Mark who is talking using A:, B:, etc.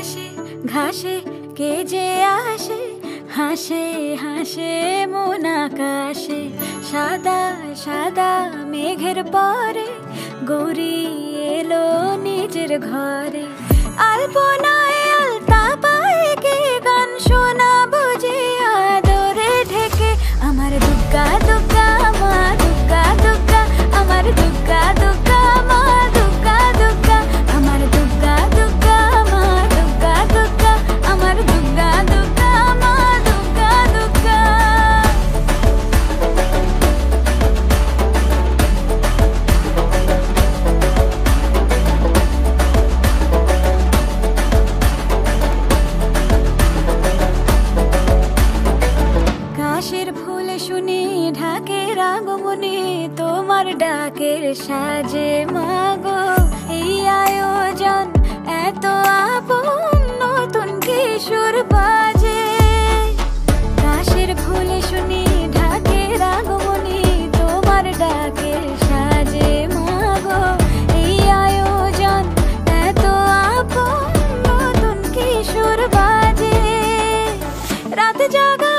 A: ঘাসে ঘাসে কে যে আসে, হাসে হাসে মন আকাশে। সাদা সাদা মেঘের পরে গৌরী এলো নিজের ঘরে। আলপনায় আলতা পায়ে কে গান শোনাবো যে আদরে ঢেকে। আমার দুগ্গা দুগ্গা মা দুগ্গা দুগ্গা, আমার দুগ্গা দুগ্গা মা দুগ্গা দুগ্গা, আমার দুগ্গা দুগ্গা মা দুগ্গা দুগ্গা, আমার দুগ্গা দুগ্গা মা দুগ্গা দুগ্গা। কাশের ফুল শুনি ঢাকের আগমনে, তোমার ডাকের সাজে মাগো এই আয়োজন এত আপন, নতুন কিশোর বাজে। কাশের ফুল শুনি ঢাকের আগমনে, তোমার ডাকের সাজে মাগো এই আয়োজন এত আপন, নতুন কিশোর বাজে। রাত জাগা